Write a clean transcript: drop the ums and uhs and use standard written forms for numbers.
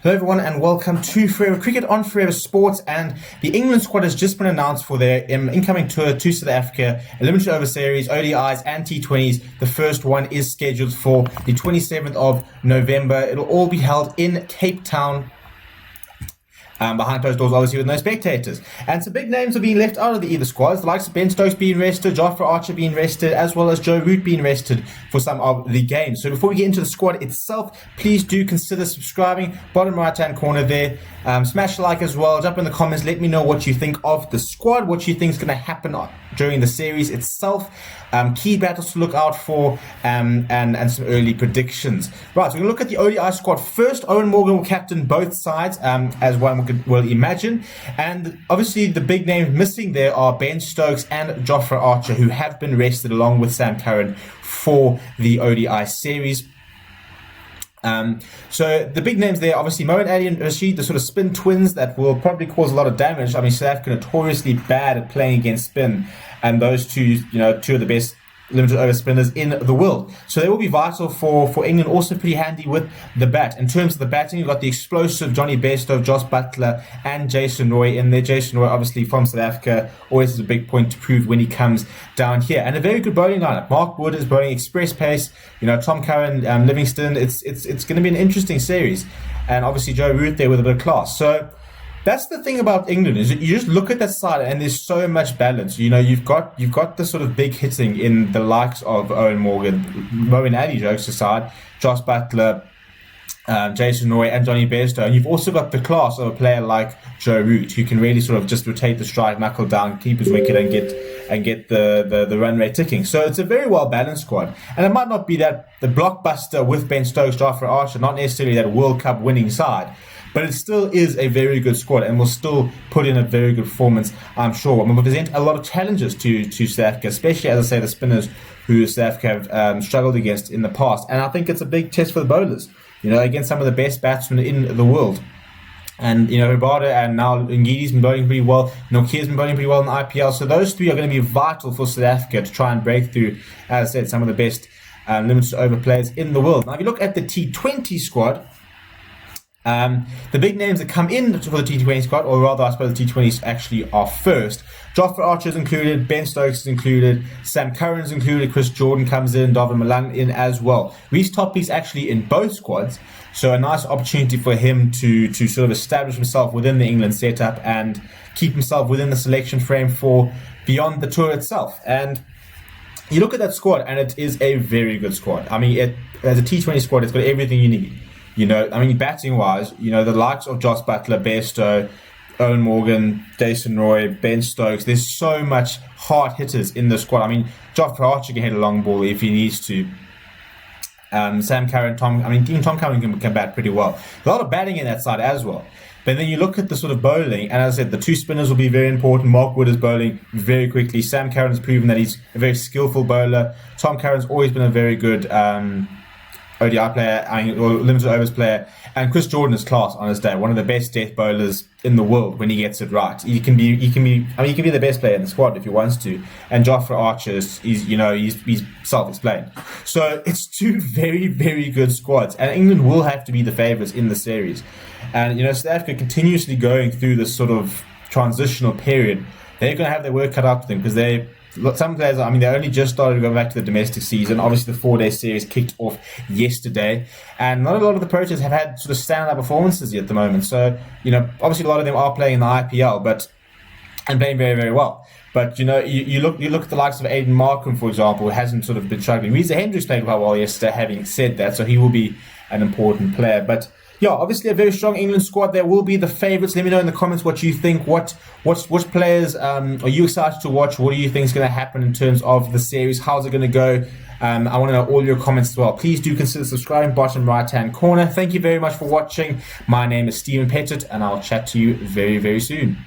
Hello everyone and welcome to Forever Cricket on Forever Sports. And the England squad has just been announced for their incoming tour to South Africa, a limited over series, ODIs and T20s. The first one is scheduled for the 27th of November. It'll all be held in Cape Town. Behind closed doors, obviously, with no spectators. And some big names are being left out of the either squads. The likes of Ben Stokes being rested, Jofra Archer being rested, as well as Joe Root being rested for some of the games. So before we get into the squad itself, please do consider subscribing. Bottom right-hand corner there. Smash a like as well. Jump in the comments. Let me know what you think of the squad, what you think is going to happen during the series itself. Key battles to look out for, and some early predictions. Right, so we're going to look at the ODI squad first. Eoin Morgan will captain both sides, as one will imagine. And obviously the big names missing there are Ben Stokes and Jofra Archer, who have been rested along with Sam Curran for the ODI series. So the big names there, obviously Moeen Ali and Rashid, the sort of spin twins that will probably cause a lot of damage. I mean, South Africa notoriously bad at playing against spin, and those two of the best limited over spinners in the world. So they will be vital for England, also pretty handy with the bat. In terms of the batting, you've got the explosive Johnny Bairstow, Jos Buttler and Jason Roy in there. Jason Roy, obviously from South Africa, always has a big point to prove when he comes down here. And a very good bowling lineup. Mark Wood is bowling express pace. Tom Curran, Livingston. It's going to be an interesting series. And obviously Joe Root there with a bit of class. So that's the thing about England, is that you just look at that side and there's so much balance. You've got the sort of big hitting in the likes of Eoin Morgan, Moeen Ali, jokes aside, Jos Buttler, Jason Roy and Johnny Bairstow. And you've also got the class of a player like Joe Root, who can really sort of just rotate the strike, knuckle down, keep his wicket and get the run rate ticking. So it's a very well balanced squad. And it might not be that the blockbuster with Ben Stokes, Jofra Archer, not necessarily that World Cup winning side, but it still is a very good squad and will still put in a very good performance, I'm sure. And will present a lot of challenges to South Africa, especially, as I say, the spinners who South Africa have struggled against in the past. And I think it's a big test for the bowlers, against some of the best batsmen in the world. And, Rabada and now Ngidi's been bowling pretty well. Nokia's been bowling pretty well in the IPL. So those three are going to be vital for South Africa to try and break through, as I said, some of the best limited over players in the world. Now, if you look at the T20 squad, the big names that come in for the T20 squad, or rather, I suppose the T20s actually are first. Jofra Archer is included, Ben Stokes is included, Sam Curran is included, Chris Jordan comes in, David Malan in as well. Reece Topley's actually in both squads, so a nice opportunity for him to sort of establish himself within the England setup and keep himself within the selection frame for beyond the tour itself. And you look at that squad, and it is a very good squad. I mean, as a T20 squad, it's got everything you need. Batting-wise, the likes of Jos Buttler, Bairstow, Eoin Morgan, Jason Roy, Ben Stokes, there's so much hard hitters in the squad. I mean, Jofra Archer can hit a long ball if he needs to. Sam Curran, even Tom Curran can bat pretty well. A lot of batting in that side as well. But then you look at the sort of bowling, and as I said, the two spinners will be very important. Mark Wood is bowling very quickly. Sam Curran has proven that he's a very skillful bowler. Tom Curran's always been a very good ODI player, or limited overs player, and Chris Jordan is class on his day. One of the best death bowlers in the world when he gets it right. He can be the best player in the squad if he wants to. And Jofra Archer he's self-explained. So it's two very, very good squads, and England will have to be the favourites in the series. And South Africa continuously going through this sort of transitional period. They're going to have their work cut out for them, because some players, they only just started to go back to the domestic season. Obviously, the 4-day series kicked off yesterday, and not a lot of the pro-teams have had sort of standout performances yet at the moment. So, obviously, a lot of them are playing in the IPL, and playing very, very well. But you look at the likes of Aiden Markham, for example, who hasn't sort of been struggling. Reza Hendricks played quite well yesterday. Having said that, so he will be an important player, but. Yeah, obviously a very strong England squad. There will be the favourites. Let me know in the comments what you think. What players are you excited to watch? What do you think is going to happen in terms of the series? How's it going to go? I want to know all your comments as well. Please do consider subscribing, bottom right-hand corner. Thank you very much for watching. My name is Stephen Pettit, and I'll chat to you very, very soon.